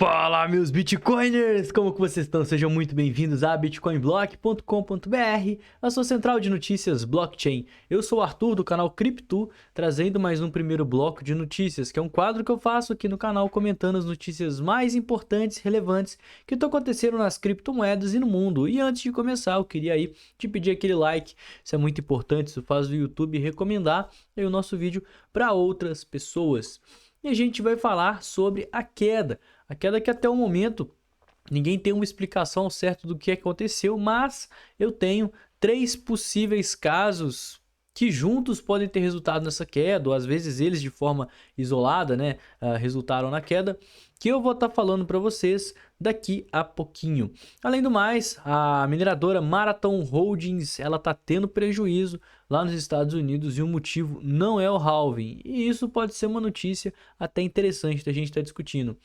Fala, meus Bitcoiners! Como que vocês estão? Sejam muito bem-vindos a bitcoinblock.com.br, a sua central de notícias blockchain. Eu sou o Arthur, do canal Cripto, trazendo mais um primeiro bloco de notícias, que é um quadro que eu faço aqui no canal comentando as notícias mais importantes e relevantes que estão acontecendo nas criptomoedas e no mundo. E antes de começar, eu queria aí te pedir aquele like, isso é muito importante, isso faz o YouTube recomendar aí o nosso vídeo para outras pessoas. E a gente vai falar sobre a queda que até o momento ninguém tem uma explicação ao certo do que aconteceu, mas eu tenho três possíveis casos que juntos podem ter resultado nessa queda, ou às vezes eles de forma isolada, né, resultaram na queda, que eu vou estar falando para vocês daqui a pouquinho. Além do mais, a mineradora Marathon Holdings, ela está tendo prejuízo lá nos Estados Unidos e o motivo não é o halving. E isso pode ser uma notícia até interessante da gente estar discutindo.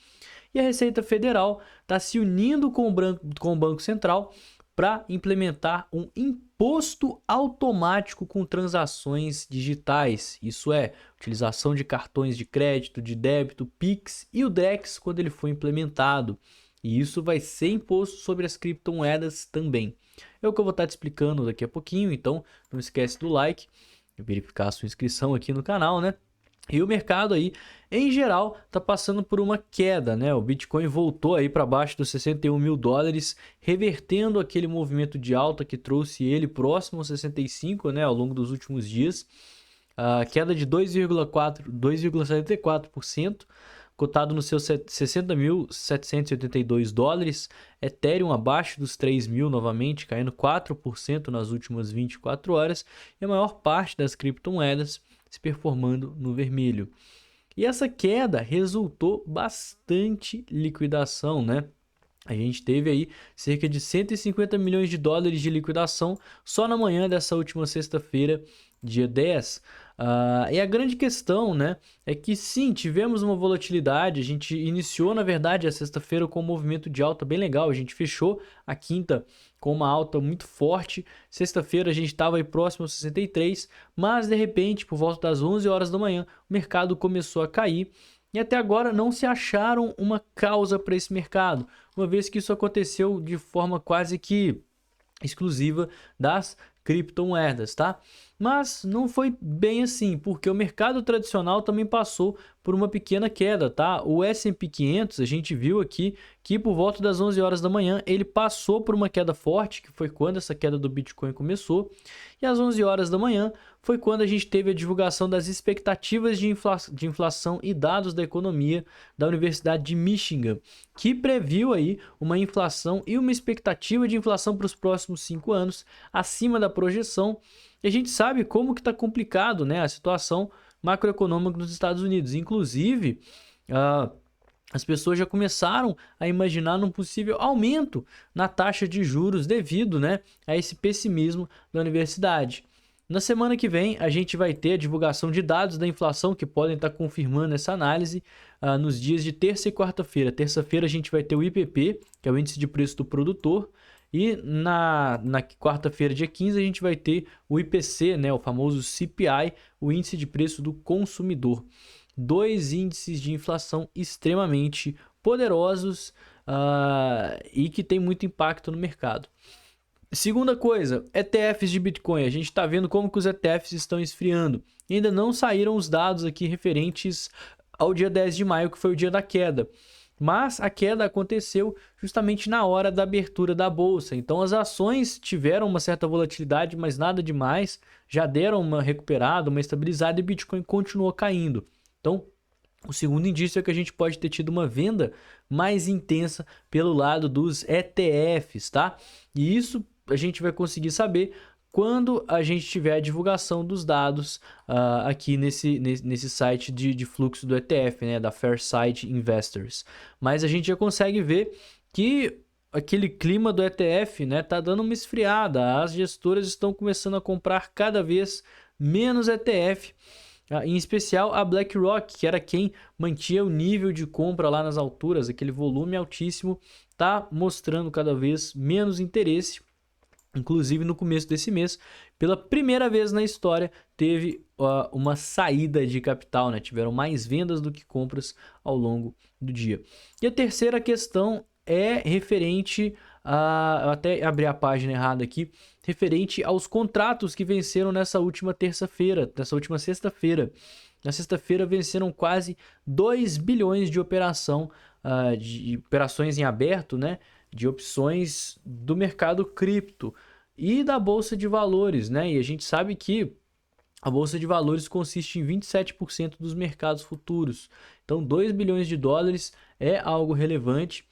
E a Receita Federal está se unindo com o Banco Central para implementar um imposto automático com transações digitais. Isso é, utilização de cartões de crédito, de débito, Pix e o Drex quando ele for implementado. E isso vai ser imposto sobre as criptomoedas também. É o que eu vou estar te explicando daqui a pouquinho, então não esquece do like e verificar a sua inscrição aqui no canal, né? E o mercado aí, em geral, está passando por uma queda, né? O Bitcoin voltou aí para baixo dos 61 mil dólares, revertendo aquele movimento de alta que trouxe ele próximo aos 65, né? Ao longo dos últimos dias. A queda de 2,74%, cotado nos seus 60.782 dólares. Ethereum abaixo dos 3 mil novamente, caindo 4% nas últimas 24 horas. E a maior parte das criptomoedas se performando no vermelho. E essa queda resultou bastante liquidação, né? A gente teve aí cerca de 150 milhões de dólares de liquidação só na manhã dessa última sexta-feira, dia 10. E a grande questão, né, é que sim, tivemos uma volatilidade. A gente iniciou, na verdade, a sexta-feira com um movimento de alta bem legal. A gente fechou a quinta com uma alta muito forte. Sexta-feira a gente estava aí próximo aos 63, mas de repente, por volta das 11 horas da manhã, o mercado começou a cair. E até agora não se acharam uma causa para esse mercado, uma vez que isso aconteceu de forma quase que exclusiva das criptomoedas, tá? Mas não foi bem assim, porque o mercado tradicional também passou por uma pequena queda, tá? O S&P 500, a gente viu aqui que por volta das 11 horas da manhã ele passou por uma queda forte, que foi quando essa queda do Bitcoin começou, e às 11 horas da manhã foi quando a gente teve a divulgação das expectativas de inflação e dados da economia da Universidade de Michigan, que previu aí uma inflação e uma expectativa de inflação para os próximos 5 anos acima da projeção. E a gente sabe como que está complicado, né, a situação macroeconômica nos Estados Unidos. Inclusive, as pessoas já começaram a imaginar um possível aumento na taxa de juros devido, né, a esse pessimismo da universidade. Na semana que vem, a gente vai ter a divulgação de dados da inflação que podem estar confirmando essa análise nos dias de terça e quarta-feira. Terça-feira a gente vai ter o IPP, que é o Índice de Preço do Produtor, e na quarta-feira, dia 15, a gente vai ter o IPC, né, o famoso CPI, o Índice de Preço do Consumidor. Dois índices de inflação extremamente poderosos e que tem muito impacto no mercado. Segunda coisa, ETFs de Bitcoin. A gente está vendo como que os ETFs estão esfriando. Ainda não saíram os dados aqui referentes ao dia 10 de maio, que foi o dia da queda. Mas a queda aconteceu justamente na hora da abertura da bolsa. Então as ações tiveram uma certa volatilidade, mas nada demais. Já deram uma recuperada, uma estabilizada e o Bitcoin continuou caindo. Então o segundo indício é que a gente pode ter tido uma venda mais intensa pelo lado dos ETFs, tá? E isso a gente vai conseguir saber quando a gente tiver a divulgação dos dados aqui nesse site de fluxo do ETF, né, da Fairsight Investors. Mas a gente já consegue ver que aquele clima do ETF, né, tá dando uma esfriada. As gestoras estão começando a comprar cada vez menos ETF. Em especial a BlackRock, que era quem mantinha o nível de compra lá nas alturas, aquele volume altíssimo, está mostrando cada vez menos interesse. Inclusive, no começo desse mês, pela primeira vez na história, teve uma saída de capital, né? Tiveram mais vendas do que compras ao longo do dia. E a terceira questão é referente eu até abri a página errada aqui, referente aos contratos que venceram nessa última terça-feira, nessa última sexta-feira. Na sexta-feira venceram quase 2 bilhões de de operações em aberto, né? De opções do mercado cripto e da bolsa de valores, né? E a gente sabe que a bolsa de valores consiste em 27% dos mercados futuros. Então, 2 bilhões de dólares é algo relevante.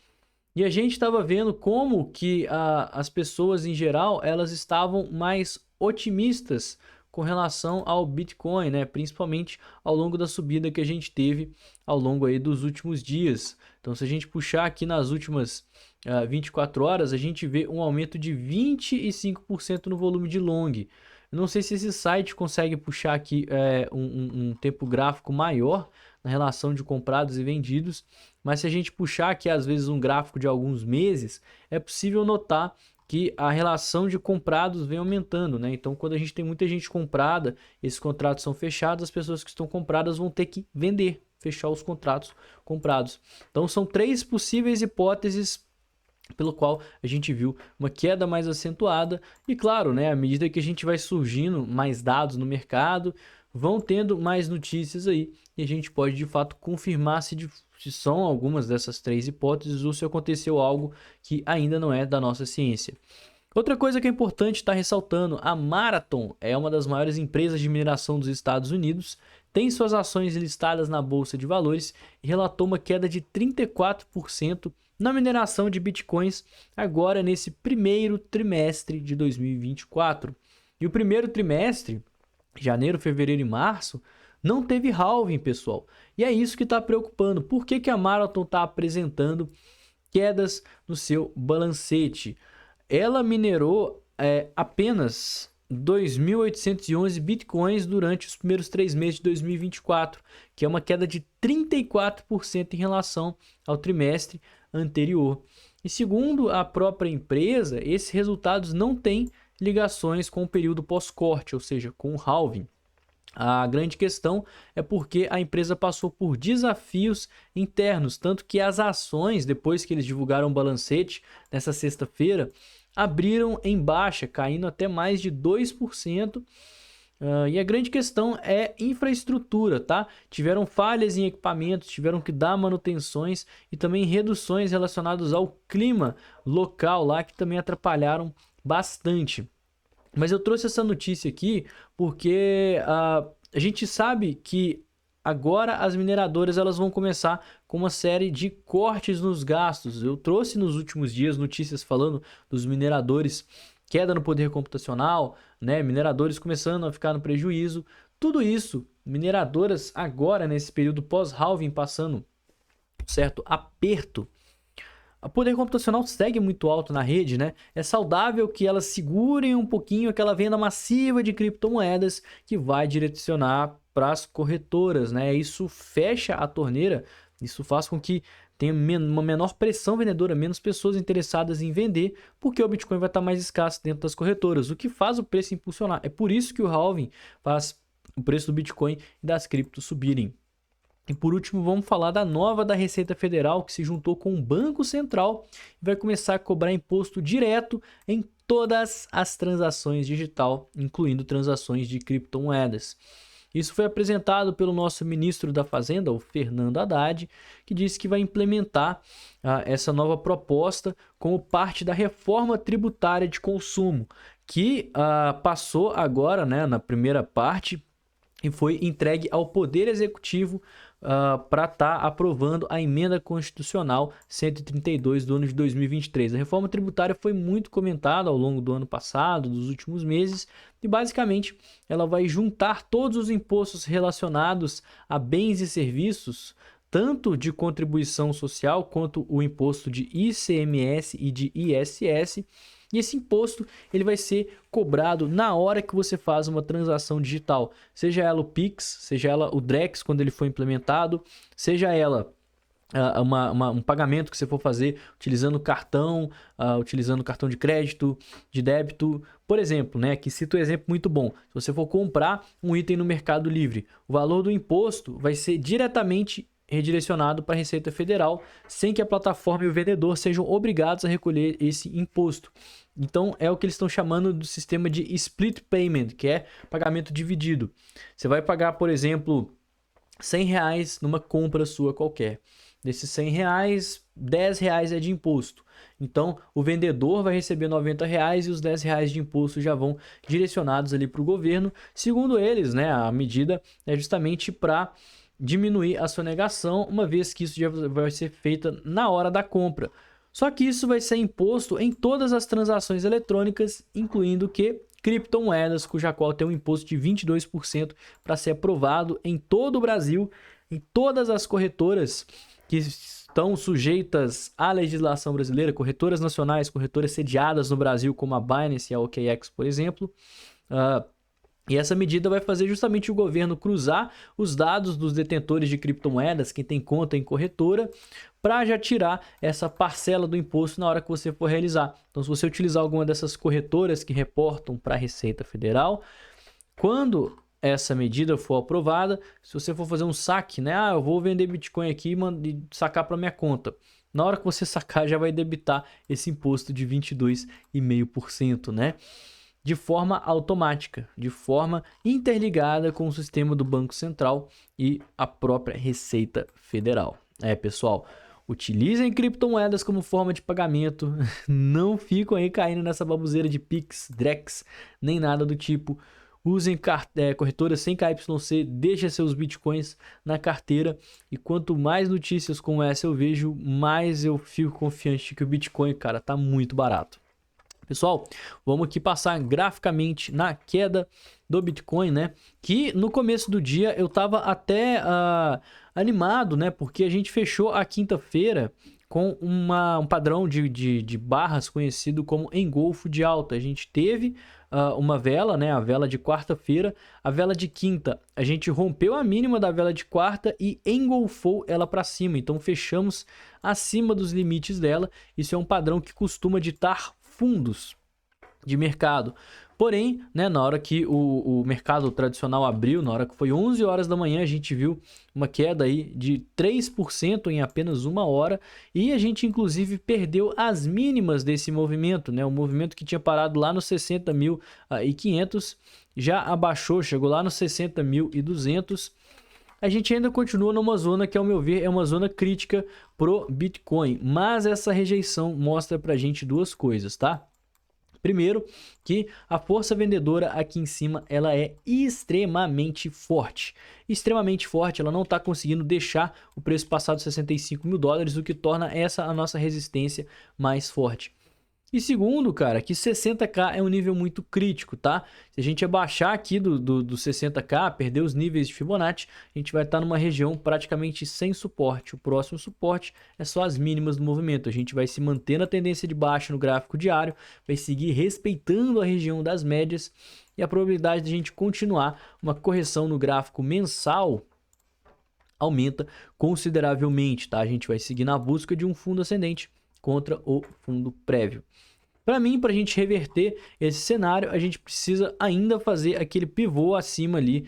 E a gente estava vendo como que as pessoas em geral, elas estavam mais otimistas com relação ao Bitcoin, né? Principalmente ao longo da subida que a gente teve ao longo aí dos últimos dias. Então, se a gente puxar aqui nas últimas 24 horas, a gente vê um aumento de 25% no volume de long. Eu não sei se esse site consegue puxar aqui um tempo gráfico maior na relação de comprados e vendidos, mas se a gente puxar aqui às vezes um gráfico de alguns meses, é possível notar que a relação de comprados vem aumentando, né? Então, quando a gente tem muita gente comprada, esses contratos são fechados, as pessoas que estão compradas vão ter que vender, fechar os contratos comprados. Então, são 3 possíveis hipóteses pelo qual a gente viu uma queda mais acentuada. E claro, né, à medida que a gente vai surgindo mais dados no mercado, vão tendo mais notícias aí, e a gente pode de fato confirmar se são algumas dessas 3 hipóteses ou se aconteceu algo que ainda não é da nossa ciência. Outra coisa que é importante estar ressaltando, a Marathon é uma das maiores empresas de mineração dos Estados Unidos, tem suas ações listadas na Bolsa de Valores e relatou uma queda de 34% na mineração de bitcoins agora nesse primeiro trimestre de 2024. E o primeiro trimestre, janeiro, fevereiro e março, não teve halving, pessoal. E é isso que está preocupando. Por que a Marathon está apresentando quedas no seu balancete? Ela minerou apenas 2.811 bitcoins durante os primeiros 3 meses de 2024, que é uma queda de 34% em relação ao trimestre anterior. E segundo a própria empresa, esses resultados não têm ligações com o período pós-corte, ou seja, com o halving. A grande questão é porque a empresa passou por desafios internos, tanto que as ações, depois que eles divulgaram o balancete nessa sexta-feira, abriram em baixa, caindo até mais de 2%. E a grande questão é infraestrutura, tá? Tiveram falhas em equipamentos, tiveram que dar manutenções e também reduções relacionadas ao clima local lá, que também atrapalharam bastante. Mas eu trouxe essa notícia aqui porque a gente sabe que agora as mineradoras elas vão começar com uma série de cortes nos gastos. Eu trouxe nos últimos dias notícias falando dos mineradores, queda no poder computacional, né? Mineradores começando a ficar no prejuízo. Tudo isso, mineradoras agora nesse período pós-halving passando um certo aperto. O poder computacional segue muito alto na rede, né? É saudável que elas segurem um pouquinho aquela venda massiva de criptomoedas que vai direcionar para as corretoras, né? Isso fecha a torneira, isso faz com que tenha uma menor pressão vendedora, menos pessoas interessadas em vender, porque o Bitcoin vai estar mais escasso dentro das corretoras, o que faz o preço impulsionar. É por isso que o halving faz o preço do Bitcoin e das criptos subirem. E por último, vamos falar da nova da Receita Federal, que se juntou com o Banco Central e vai começar a cobrar imposto direto em todas as transações digital, incluindo transações de criptomoedas. Isso foi apresentado pelo nosso ministro da Fazenda, o Fernando Haddad, que disse que vai implementar essa nova proposta como parte da reforma tributária de consumo, que passou agora, né, na primeira parte e foi entregue ao Poder Executivo para estar aprovando a emenda constitucional 132 do ano de 2023. A reforma tributária foi muito comentada ao longo do ano passado, dos últimos meses, e basicamente ela vai juntar todos os impostos relacionados a bens e serviços, tanto de contribuição social quanto o imposto de ICMS e de ISS. E esse imposto ele vai ser cobrado na hora que você faz uma transação digital, seja ela o Pix, seja ela o Drex quando ele for implementado, seja ela um pagamento que você for fazer utilizando cartão de crédito, de débito, por exemplo, né? Aqui cito um exemplo muito bom. Se você for comprar um item no Mercado Livre, o valor do imposto vai ser diretamente redirecionado para a Receita Federal, sem que a plataforma e o vendedor sejam obrigados a recolher esse imposto. Então, é o que eles estão chamando do sistema de split payment, que é pagamento dividido. Você vai pagar, por exemplo, R$100 numa compra sua qualquer. Desses R$100, R$10 é de imposto. Então, o vendedor vai receber R$90 e os R$10 de imposto já vão direcionados ali para o governo. Segundo eles, né, a medida é justamente para diminuir a sonegação, uma vez que isso já vai ser feita na hora da compra. Só que isso vai ser imposto em todas as transações eletrônicas, incluindo que criptomoedas, cuja qual tem um imposto de 22% para ser aprovado em todo o Brasil, em todas as corretoras que estão sujeitas à legislação brasileira, corretoras nacionais, corretoras sediadas no Brasil, como a Binance e a OKX, por exemplo. E essa medida vai fazer justamente o governo cruzar os dados dos detentores de criptomoedas, quem tem conta em corretora, para já tirar essa parcela do imposto na hora que você for realizar. Então, se você utilizar alguma dessas corretoras que reportam para a Receita Federal, quando essa medida for aprovada, se você for fazer um saque, né? Eu vou vender Bitcoin aqui e sacar para minha conta. Na hora que você sacar, já vai debitar esse imposto de 22,5%, né? De forma automática, de forma interligada com o sistema do Banco Central e a própria Receita Federal. Pessoal, utilizem criptomoedas como forma de pagamento, não ficam aí caindo nessa baboseira de Pix, Drex, nem nada do tipo. Usem corretoras sem KYC, deixem seus bitcoins na carteira e quanto mais notícias como essa eu vejo, mais eu fico confiante que o Bitcoin, cara, tá muito barato. Pessoal, vamos aqui passar graficamente na queda do Bitcoin, né? Que no começo do dia eu tava até animado, né? Porque a gente fechou a quinta-feira com um padrão de barras conhecido como engolfo de alta. A gente teve uma vela, né? A vela de quarta-feira, a vela de quinta. A gente rompeu a mínima da vela de quarta e engolfou ela para cima. Então fechamos acima dos limites dela. Isso é um padrão que costuma ditar fundos de mercado. Porém, né, na hora que o mercado tradicional abriu, na hora que foi 11 horas da manhã, a gente viu uma queda aí de 3% em apenas uma hora e a gente inclusive perdeu as mínimas desse movimento, né? O movimento que tinha parado lá nos 60.500 já abaixou, chegou lá nos 60.200. A gente ainda continua numa zona que, ao meu ver, é uma zona crítica pro Bitcoin, mas essa rejeição mostra pra gente duas coisas, tá? Primeiro, que a força vendedora aqui em cima ela é extremamente forte. Extremamente forte, ela não está conseguindo deixar o preço passar dos 65 mil dólares, o que torna essa a nossa resistência mais forte. E segundo, cara, que 60k é um nível muito crítico, tá? Se a gente abaixar aqui do 60k, perder os níveis de Fibonacci, a gente vai estar numa região praticamente sem suporte. O próximo suporte é só as mínimas do movimento. A gente vai se manter na tendência de baixa no gráfico diário, vai seguir respeitando a região das médias e a probabilidade de a gente continuar uma correção no gráfico mensal aumenta consideravelmente, tá? A gente vai seguir na busca de um fundo ascendente contra o fundo prévio. Para mim, para a gente reverter esse cenário, a gente precisa ainda fazer aquele pivô acima ali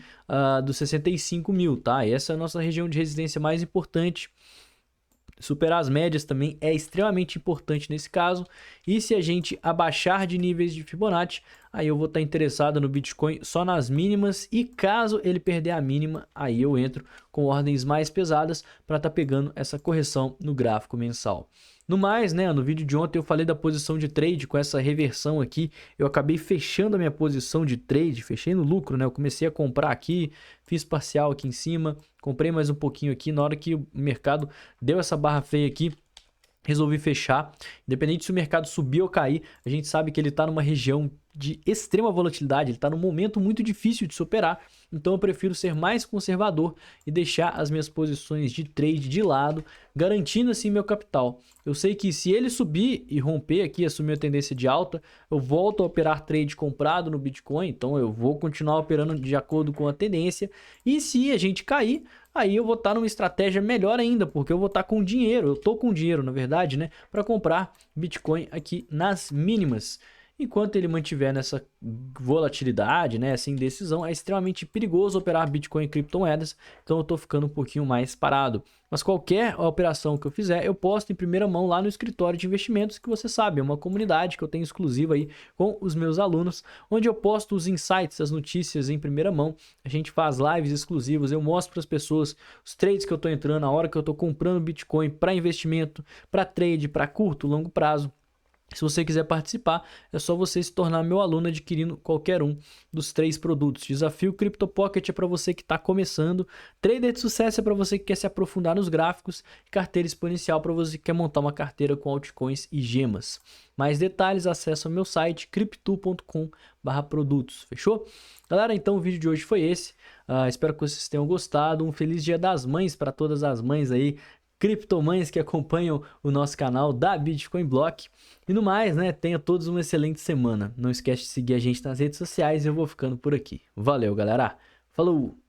dos 65 mil, tá? Essa é a nossa região de resistência mais importante. Superar as médias também é extremamente importante nesse caso. E se a gente abaixar de níveis de Fibonacci, aí eu vou estar interessado no Bitcoin só nas mínimas. E caso ele perder a mínima, aí eu entro com ordens mais pesadas para estar pegando essa correção no gráfico mensal. No mais, né, no vídeo de ontem eu falei da posição de trade com essa reversão aqui. Eu acabei fechando a minha posição de trade, fechei no lucro, né? Eu comecei a comprar aqui, fiz parcial aqui em cima, comprei mais um pouquinho aqui. Na hora que o mercado deu essa barra feia aqui, resolvi fechar. Independente se o mercado subir ou cair, a gente sabe que ele está numa região de extrema volatilidade, ele está num momento muito difícil de superar, então eu prefiro ser mais conservador e deixar as minhas posições de trade de lado, garantindo assim meu capital. Eu sei que se ele subir e romper aqui, assumir a tendência de alta, eu volto a operar trade comprado no Bitcoin, então eu vou continuar operando de acordo com a tendência, e se a gente cair, aí eu vou estar numa estratégia melhor ainda, porque eu vou estar com dinheiro, eu tô com dinheiro, na verdade, né, para comprar Bitcoin aqui nas mínimas. Enquanto ele mantiver nessa volatilidade, né, essa indecisão, é extremamente perigoso operar Bitcoin e criptomoedas, então eu estou ficando um pouquinho mais parado. Mas qualquer operação que eu fizer, eu posto em primeira mão lá no escritório de investimentos, que você sabe, é uma comunidade que eu tenho exclusiva aí com os meus alunos, onde eu posto os insights, as notícias em primeira mão. A gente faz lives exclusivas, eu mostro para as pessoas os trades que eu estou entrando, a hora que eu estou comprando Bitcoin para investimento, para trade, para curto, longo prazo. Se você quiser participar, é só você se tornar meu aluno adquirindo qualquer um dos 3 produtos. Desafio Crypto Pocket é para você que está começando, Trader de Sucesso é para você que quer se aprofundar nos gráficos, e Carteira Exponencial para você que quer montar uma carteira com altcoins e gemas. Mais detalhes, acesse o meu site crypto.com/produtos, fechou? Galera, então o vídeo de hoje foi esse. Espero que vocês tenham gostado. Um feliz Dia das Mães para todas as mães aí, criptomães que acompanham o nosso canal da Bitcoin Block. E no mais, né, tenha todos uma excelente semana. Não esquece de seguir a gente nas redes sociais e eu vou ficando por aqui. Valeu, galera. Falou!